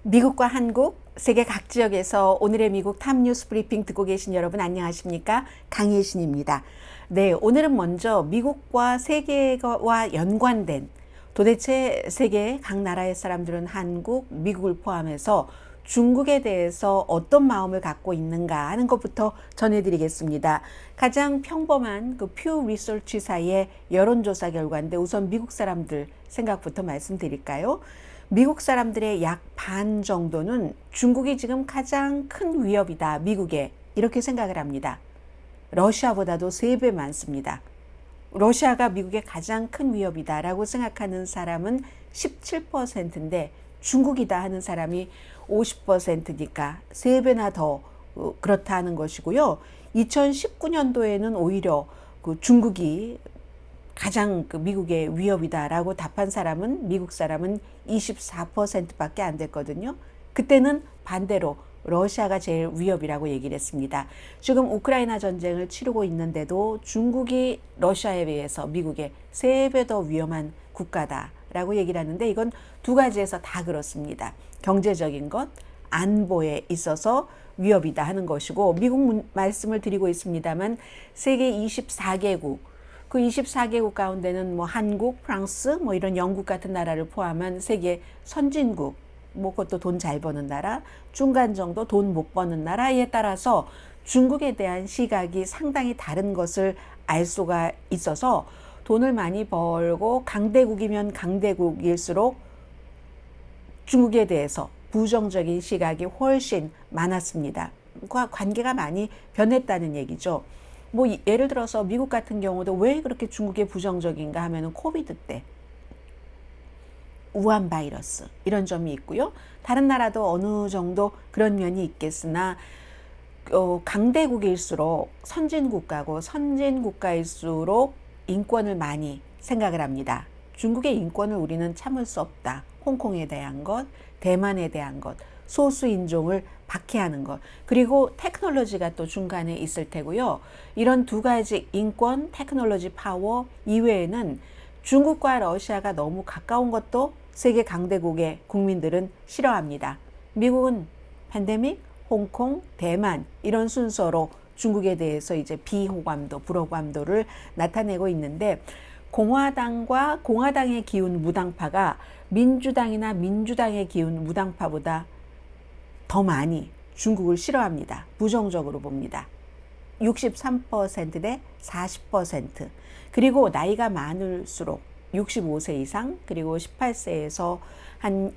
미국과 한국, 세계 각 지역에서 오늘의 미국 탑뉴스 브리핑 듣고 계신 여러분 안녕하십니까? 강혜신입니다. 네, 오늘은 먼저 미국과 세계와 연관된 도대체 세계 각 나라의 사람들은 한국, 미국을 포함해서 중국에 대해서 어떤 마음을 갖고 있는가 하는 것부터 전해드리겠습니다. 가장 평범한 그 퓨 리서치사의 여론조사 결과인데 우선 미국 사람들 생각부터 말씀드릴까요? 미국 사람들의 약 반 정도는 중국이 지금 가장 큰 위협이다, 미국에. 이렇게 생각을 합니다. 러시아보다도 3배 많습니다. 러시아가 미국의 가장 큰 위협이다라고 생각하는 사람은 17%인데 중국이다 하는 사람이 50%니까 3배나 더 그렇다는 것이고요. 2019년도에는 오히려 그 중국이 가장 미국의 위협이다라고 답한 사람은 미국 사람은 24%밖에 안 됐거든요. 그때는 반대로 러시아가 제일 위협이라고 얘기를 했습니다. 지금 우크라이나 전쟁을 치르고 있는데도 중국이 러시아에 비해서 미국의 3배 더 위험한 국가다라고 얘기를 하는데 이건 두 가지에서 다 그렇습니다. 경제적인 것, 안보에 있어서 위협이다 하는 것이고 미국 말씀을 드리고 있습니다만 세계 24개국 그 24개국 가운데는 뭐 한국, 프랑스, 뭐 이런 영국 같은 나라를 포함한 세계 선진국, 뭐 그것도 돈 잘 버는 나라, 중간 정도 돈 못 버는 나라에 따라서 중국에 대한 시각이 상당히 다른 것을 알 수가 있어서 돈을 많이 벌고 강대국이면 강대국일수록 중국에 대해서 부정적인 시각이 훨씬 많았습니다. 관계가 많이 변했다는 얘기죠. 뭐 예를 들어서 미국 같은 경우도 왜 그렇게 중국에 부정적인가 하면은 코비드 때 우한 바이러스 이런 점이 있고요. 다른 나라도 어느 정도 그런 면이 있겠으나 강대국일수록 선진국가고 선진국가일수록 인권을 많이 생각을 합니다. 중국의 인권을 우리는 참을 수 없다. 홍콩에 대한 것, 대만에 대한 것, 소수인종을 박해하는 것, 그리고 테크놀로지가 또 중간에 있을 테고요. 이런 두 가지 인권, 테크놀로지 파워 이외에는 중국과 러시아가 너무 가까운 것도 세계 강대국의 국민들은 싫어합니다. 미국은 팬데믹, 홍콩, 대만 이런 순서로 중국에 대해서 이제 비호감도, 불호감도를 나타내고 있는데 공화당과 공화당의 기운 무당파가 민주당이나 민주당의 기운 무당파보다 더 많이 중국을 싫어합니다. 부정적으로 봅니다. 63% 대 40%. 그리고 나이가 많을수록 65세 이상 그리고 18세에서 한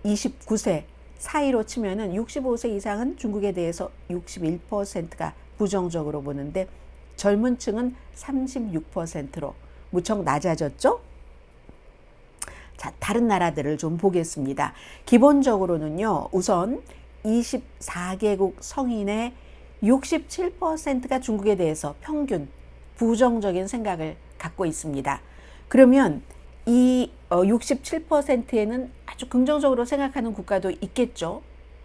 29세 사이로 치면은 65세 이상은 중국에 대해서 61%가 부정적으로 보는데 젊은 층은 36%로 무척 낮아졌죠? 자, 다른 나라들을 좀 보겠습니다. 기본적으로는요, 우선 24개국 성인의 67%가 중국에 대해서 평균 부정적인 생각을 갖고 있습니다. 그러면 이 67%에는 아주 긍정적으로 생각하는 국가도 있겠죠.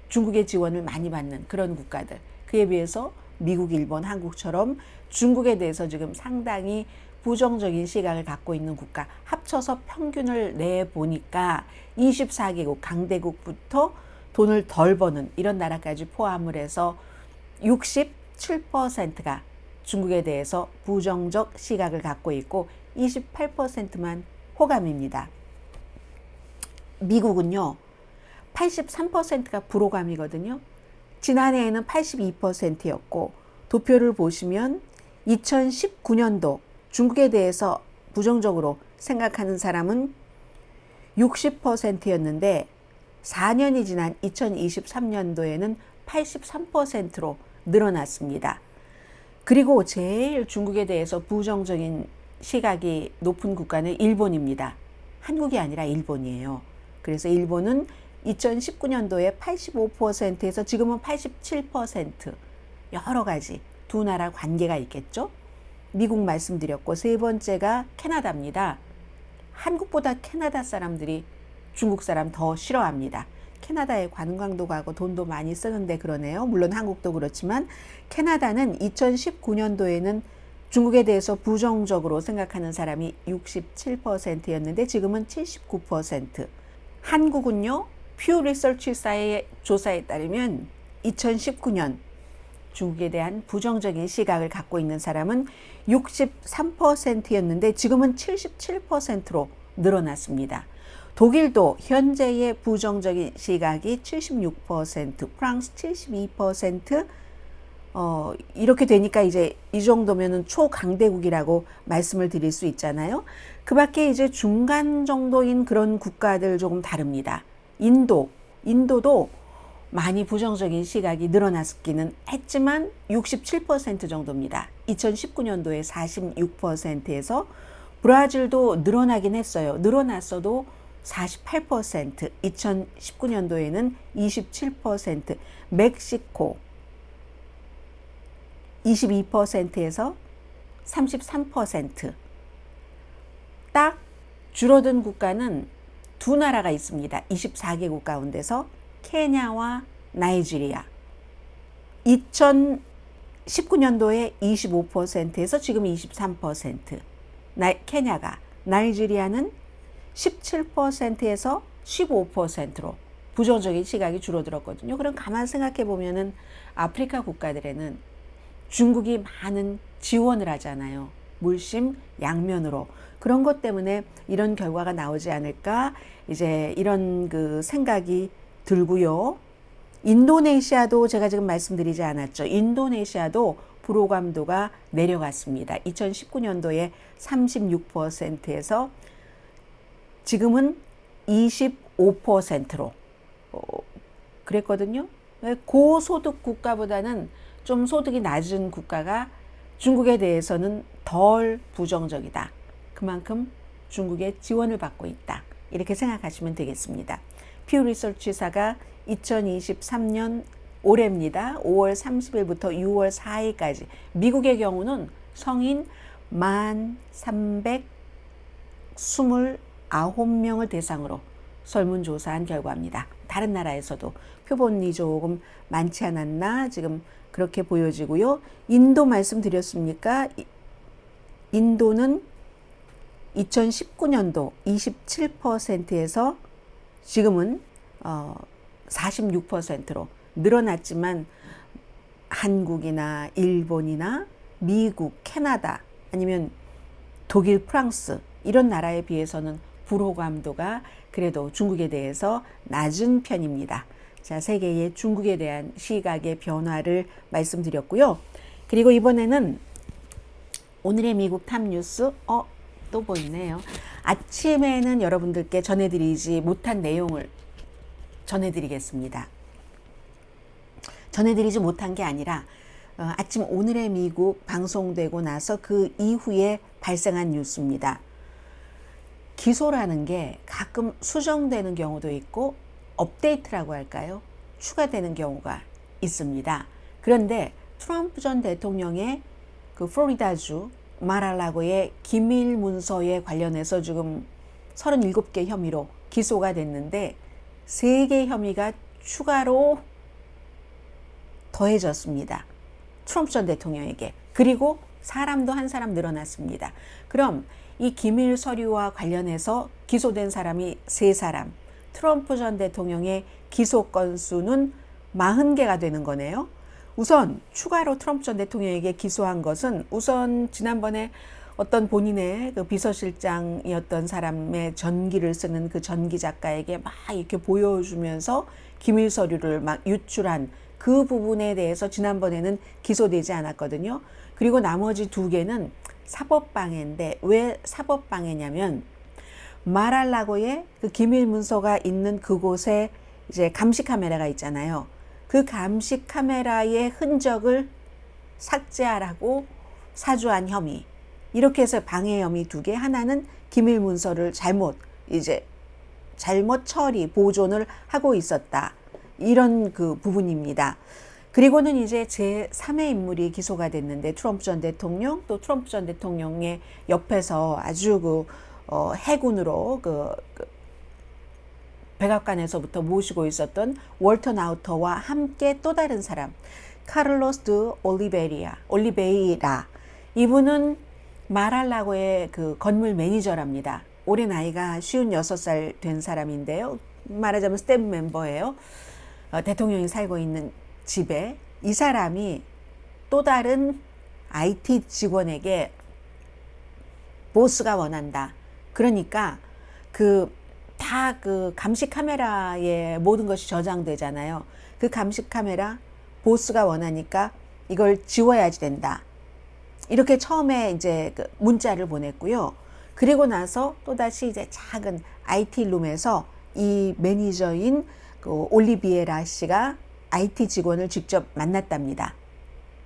중국의 지원을 많이 받는 그런 국가들. 그에 비해서 미국, 일본, 한국처럼 중국에 대해서 지금 상당히 부정적인 시각을 갖고 있는 국가 합쳐서 평균을 내보니까 24개국 강대국부터 돈을 덜 버는 이런 나라까지 포함을 해서 67%가 중국에 대해서 부정적 시각을 갖고 있고 28%만 호감입니다. 미국은요 83%가 불호감이거든요. 지난해에는 82%였고 도표를 보시면 2019년도 중국에 대해서 부정적으로 생각하는 사람은 60%였는데 4년이 지난 2023년도에는 83%로 늘어났습니다. 그리고 제일 중국에 대해서 부정적인 시각이 높은 국가는 일본입니다. 한국이 아니라 일본이에요. 그래서 일본은 2019년도에 85%에서 지금은 87%. 여러 가지 두 나라 관계가 있겠죠. 미국 말씀드렸고 세 번째가 캐나다입니다. 한국보다 캐나다 사람들이 중국 사람 더 싫어합니다. 캐나다에 관광도 가고 돈도 많이 쓰는데 그러네요. 물론 한국도 그렇지만 캐나다는 2019년도에는 중국에 대해서 부정적으로 생각하는 사람이 67%였는데 지금은 79%. 한국은요 퓨 리서치사의 조사에 따르면 2019년 중국에 대한 부정적인 시각을 갖고 있는 사람은 63%였는데 지금은 77%로 늘어났습니다. 독일도 현재의 부정적인 시각이 76%, 프랑스 72%, 이렇게 되니까 이제 이 정도면은 초강대국이라고 말씀을 드릴 수 있잖아요. 그 밖에 이제 중간 정도인 그런 국가들 조금 다릅니다. 인도도 많이 부정적인 시각이 늘어났기는 했지만 67% 정도입니다. 2019년도에 46%에서 브라질도 늘어나긴 했어요. 늘어났어도 48%, 2019년도에는 27%, 멕시코 22%에서 33%. 딱 줄어든 국가는 두 나라가 있습니다. 24개국 가운데서 케냐와 나이지리아. 2019년도에 25%에서 지금 23%. 케냐가, 나이지리아는 17%에서 15%로 부정적인 시각이 줄어들었거든요. 그럼 가만 생각해 보면은 아프리카 국가들에는 중국이 많은 지원을 하잖아요. 물심 양면으로. 그런 것 때문에 이런 결과가 나오지 않을까 이제 이런 그 생각이 들고요. 인도네시아도 제가 지금 말씀드리지 않았죠. 인도네시아도 불호감도가 내려갔습니다. 2019년도에 36%에서 지금은 25%로 그랬거든요. 고소득 국가보다는 좀 소득이 낮은 국가가 중국에 대해서는 덜 부정적이다. 그만큼 중국의 지원을 받고 있다. 이렇게 생각하시면 되겠습니다. 퓨 리서치사가 2023년 올해입니다. 5월 30일부터 6월 4일까지 미국의 경우는 성인 1,329명을 대상으로 설문조사한 결과입니다. 다른 나라에서도 표본이 조금 많지 않았나 지금 그렇게 보여지고요. 인도 말씀드렸습니까? 인도는 2019년도 27%에서 지금은 46%로 늘어났지만 한국이나 일본이나 미국, 캐나다 아니면 독일, 프랑스 이런 나라에 비해서는 불호감도가 그래도 중국에 대해서 낮은 편입니다. 자, 세계의 중국에 대한 시각의 변화를 말씀드렸고요. 그리고 이번에는 오늘의 미국 탑뉴스 또 보이네요. 아침에는 여러분들께 전해드리지 못한 내용을 전해드리겠습니다. 전해드리지 못한 게 아니라 아침 오늘의 미국 방송되고 나서 그 이후에 발생한 뉴스입니다. 기소라는 게 가끔 수정되는 경우도 있고 업데이트라고 할까요? 추가되는 경우가 있습니다. 그런데 트럼프 전 대통령의 그 플로리다주 마랄라고의 기밀 문서에 관련해서 지금 37개 혐의로 기소가 됐는데 3개 혐의가 추가로 더해졌습니다. 트럼프 전 대통령에게. 그리고 사람도 한 사람 늘어났습니다. 그럼 이 기밀 서류와 관련해서 기소된 사람이 3사람, 트럼프 전 대통령의 기소 건수는 40개가 되는 거네요. 우선 추가로 트럼프 전 대통령에게 기소한 것은 우선 지난번에 어떤 본인의 그 비서실장이었던 사람의 전기를 쓰는 그 전기 작가에게 막 이렇게 보여주면서 기밀 서류를 막 유출한 그 부분에 대해서 지난번에는 기소되지 않았거든요. 그리고 나머지 2개는 사법방해인데 왜 사법방해냐면 마랄라고의 그 기밀 문서가 있는 그곳에 이제 감시 카메라가 있잖아요. 그 감시 카메라의 흔적을 삭제하라고 사주한 혐의. 이렇게 해서 방해 혐의 2개. 하나는 기밀 문서를 잘못 처리, 보존을 하고 있었다. 이런 그 부분입니다. 그리고는 이제 제3의 인물이 기소가 됐는데 트럼프 전 대통령 또 트럼프 전 대통령의 옆에서 아주 해군으로 백악관에서부터 모시고 있었던 월터 나우터와 함께 또 다른 사람 카를로스 드 올리베이라 이분은 마랄라고의 그 건물 매니저랍니다. 올해 나이가 56살 된 사람인데요. 말하자면 스텝 멤버예요. 대통령이 살고 있는 집에 이 사람이 또 다른 IT 직원에게 보스가 원한다. 그러니까 다 감시 카메라에 모든 것이 저장되잖아요. 그 감시 카메라 보스가 원하니까 이걸 지워야지 된다. 이렇게 처음에 이제 문자를 보냈고요. 그리고 나서 또다시 이제 작은 IT 룸에서 이 매니저인 올리비에라 씨가 IT 직원을 직접 만났답니다.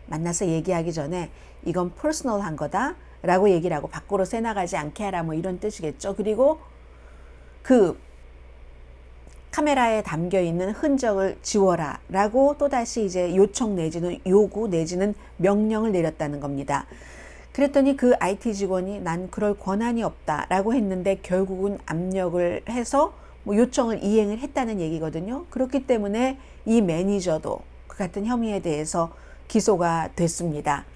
만나서 얘기하기 전에 이건 퍼스널한 거다 라고 얘기를 하고 밖으로 새나가지 않게 하라 뭐 이런 뜻이겠죠. 그리고 카메라에 담겨 있는 흔적을 지워라 라고 또다시 이제 요청 내지는 요구 내지는 명령을 내렸다는 겁니다. 그랬더니 그 IT 직원이 난 그럴 권한이 없다 라고 했는데 결국은 압력을 해서 뭐 요청을 이행을 했다는 얘기거든요. 그렇기 때문에 이 매니저도 그 같은 혐의에 대해서 기소가 됐습니다.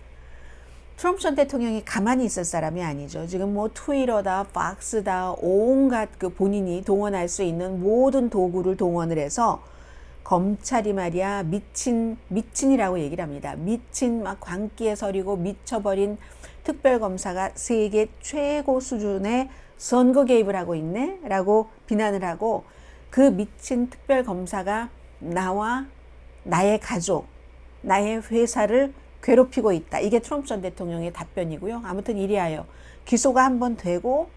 트럼프 전 대통령이 가만히 있을 사람이 아니죠. 지금 뭐 트위터다, 팍스다, 온갖 본인이 동원할 수 있는 모든 도구를 동원을 해서 검찰이 말이야 미친이라고 얘기를 합니다. 미친 막 광기에 서리고 미쳐버린 특별검사가 세계 최고 수준의 선거 개입을 하고 있네 라고 비난을 하고 그 미친 특별검사가 나와 나의 가족, 나의 회사를 괴롭히고 있다. 이게 트럼프 전 대통령의 답변이고요. 아무튼 이리하여 기소가 한번 되고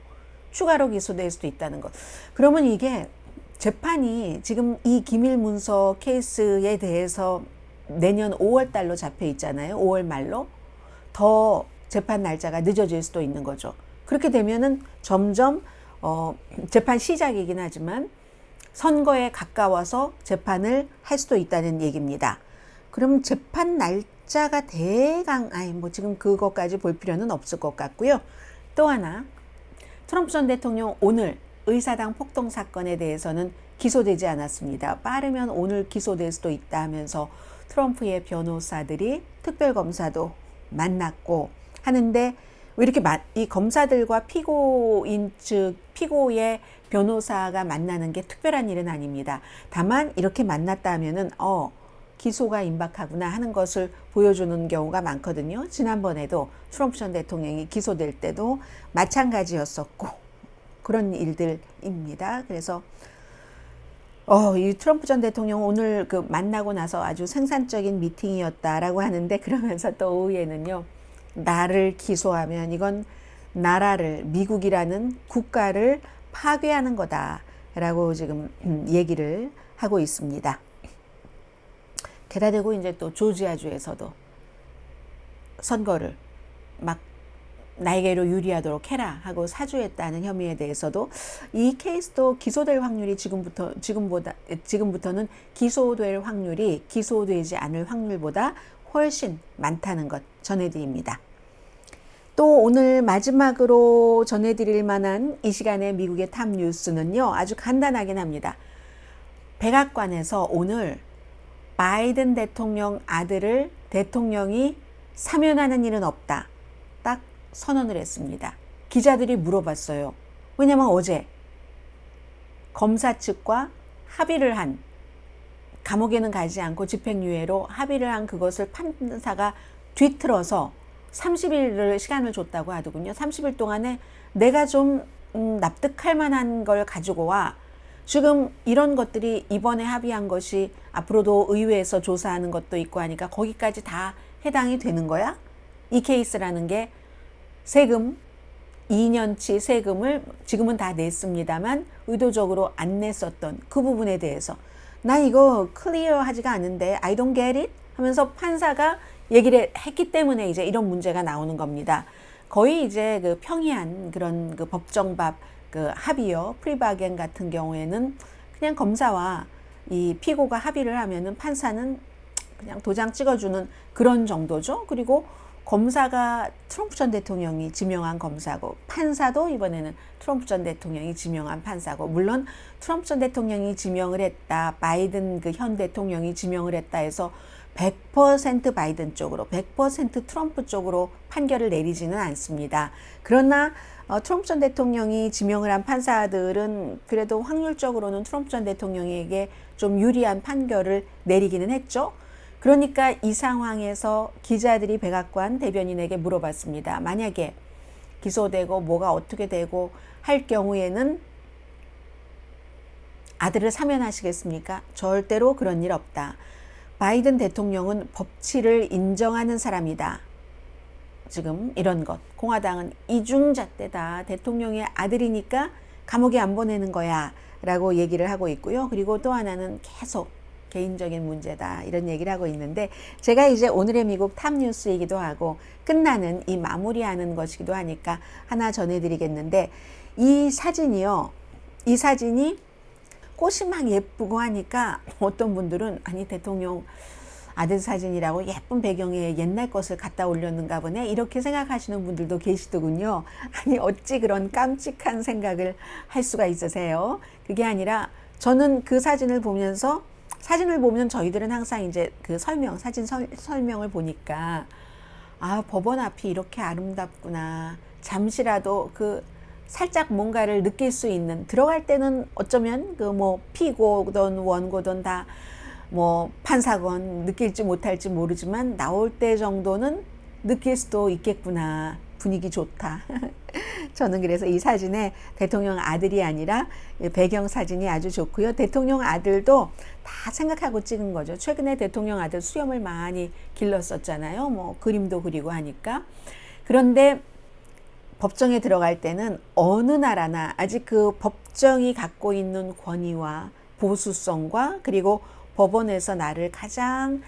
추가로 기소될 수도 있다는 것. 그러면 이게 재판이 지금 이 기밀문서 케이스에 대해서 내년 5월 달로 잡혀 있잖아요. 5월 말로. 더 재판 날짜가 늦어질 수도 있는 거죠. 그렇게 되면은 점점 재판 시작이긴 하지만 선거에 가까워서 재판을 할 수도 있다는 얘기입니다. 그럼 재판 날짜가 대강 뭐 지금 그것까지 볼 필요는 없을 것 같고요. 또 하나 트럼프 전 대통령 오늘 의사당 폭동 사건에 대해서는 기소되지 않았습니다. 빠르면 오늘 기소될 수도 있다 하면서 트럼프의 변호사들이 특별검사도 만났고 하는데 왜 이렇게 이 검사들과 피고인 즉 피고의 변호사가 만나는 게 특별한 일은 아닙니다. 다만 이렇게 만났다 하면은 기소가 임박하구나 하는 것을 보여주는 경우가 많거든요. 지난번에도 트럼프 전 대통령이 기소될 때도 마찬가지였었고 그런 일들입니다. 그래서 이 트럼프 전 대통령 오늘 만나고 나서 아주 생산적인 미팅이었다라고 하는데 그러면서 또 오후에는요. 나를 기소하면 이건 나라를 미국이라는 국가를 파괴하는 거다라고 지금 얘기를 하고 있습니다. 게다 대고 이제 또 조지아주에서도 선거를 막 나에게로 유리하도록 해라 하고 사주했다는 혐의에 대해서도 이 케이스도 기소될 확률이 지금부터는 기소될 확률이 기소되지 않을 확률보다 훨씬 많다는 것 전해드립니다. 또 오늘 마지막으로 전해드릴 만한 이 시간의 미국의 탑 뉴스는요. 아주 간단하긴 합니다. 백악관에서 오늘 바이든 대통령 아들을 대통령이 사면하는 일은 없다. 딱 선언을 했습니다. 기자들이 물어봤어요. 왜냐면 어제 검사 측과 합의를 한 감옥에는 가지 않고 집행유예로 합의를 한 그것을 판사가 뒤틀어서 30일을 시간을 줬다고 하더군요. 30일 동안에 내가 좀 납득할 만한 걸 가지고 와. 지금 이런 것들이 이번에 합의한 것이 앞으로도 의회에서 조사하는 것도 있고 하니까 거기까지 다 해당이 되는 거야? 이 케이스라는 게 세금 2년치 세금을 지금은 다 냈습니다만 의도적으로 안 냈었던 그 부분에 대해서 나 이거 클리어하지가 않은데 I don't get it 하면서 판사가 얘기를 했기 때문에 이제 이런 문제가 나오는 겁니다. 거의 이제 평이한 그런 법정밥 합의요 프리바겐 같은 경우에는 그냥 검사와 이 피고가 합의를 하면은 판사는 그냥 도장 찍어주는 그런 정도죠. 그리고 검사가 트럼프 전 대통령이 지명한 검사고 판사도 이번에는 트럼프 전 대통령이 지명한 판사고 물론 트럼프 전 대통령이 지명을 했다 바이든 현 대통령이 지명을 했다 해서 100% 바이든 쪽으로, 100% 트럼프 쪽으로 판결을 내리지는 않습니다. 그러나 트럼프 전 대통령이 지명을 한 판사들은 그래도 확률적으로는 트럼프 전 대통령에게 좀 유리한 판결을 내리기는 했죠. 그러니까 이 상황에서 기자들이 백악관 대변인에게 물어봤습니다. 만약에 기소되고 뭐가 어떻게 되고 할 경우에는 아들을 사면하시겠습니까? 절대로 그런 일 없다. 바이든 대통령은 법치를 인정하는 사람이다. 지금 이런 것. 공화당은 이중잣대다. 대통령의 아들이니까 감옥에 안 보내는 거야. 라고 얘기를 하고 있고요. 그리고 또 하나는 계속 개인적인 문제다. 이런 얘기를 하고 있는데 제가 이제 오늘의 미국 탑뉴스이기도 하고 끝나는 이 마무리하는 것이기도 하니까 하나 전해드리겠는데 이 사진이요. 이 사진이 꽃이 막 예쁘고 하니까 어떤 분들은 아니 대통령 아들 사진이라고 예쁜 배경에 옛날 것을 갖다 올렸는가 보네 이렇게 생각하시는 분들도 계시더군요. 아니 어찌 그런 깜찍한 생각을 할 수가 있으세요? 그게 아니라 저는 그 사진을 보면서 사진을 보면 저희들은 항상 이제 그 사진 설명을 보니까 아 법원 앞이 이렇게 아름답구나 잠시라도 그 살짝 뭔가를 느낄 수 있는 들어갈 때는 어쩌면 그 뭐 피고든 원고든 다 뭐 판사건 느낄지 못할지 모르지만 나올 때 정도는 느낄 수도 있겠구나 분위기 좋다. 저는 그래서 이 사진에 대통령 아들이 아니라 배경 사진이 아주 좋고요. 대통령 아들도 다 생각하고 찍은 거죠. 최근에 대통령 아들 수염을 많이 길렀었잖아요. 뭐 그림도 그리고 하니까. 그런데 법정에 들어갈 때는 어느 나라나 아직 그 법정이 갖고 있는 권위와 보수성과 그리고 법원에서 나를 가장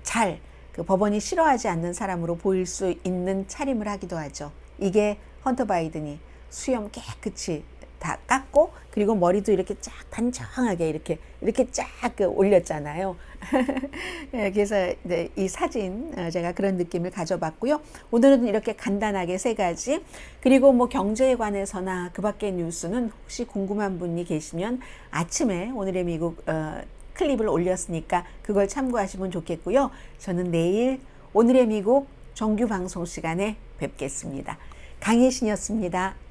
잘 그 법원이 싫어하지 않는 사람으로 보일 수 있는 차림을 하기도 하죠. 이게 헌터 바이든이 수염 깨끗이 다 깎고 그리고 머리도 이렇게 쫙 단정하게 이렇게 쫙 올렸잖아요. 그래서 이 사진 제가 그런 느낌을 가져봤고요. 오늘은 이렇게 간단하게 세 가지 그리고 뭐 경제에 관해서나 그 밖의 뉴스는 혹시 궁금한 분이 계시면 아침에 오늘의 미국 클립을 올렸으니까 그걸 참고하시면 좋겠고요. 저는 내일 오늘의 미국 정규 방송 시간에 뵙겠습니다. 강혜신이었습니다.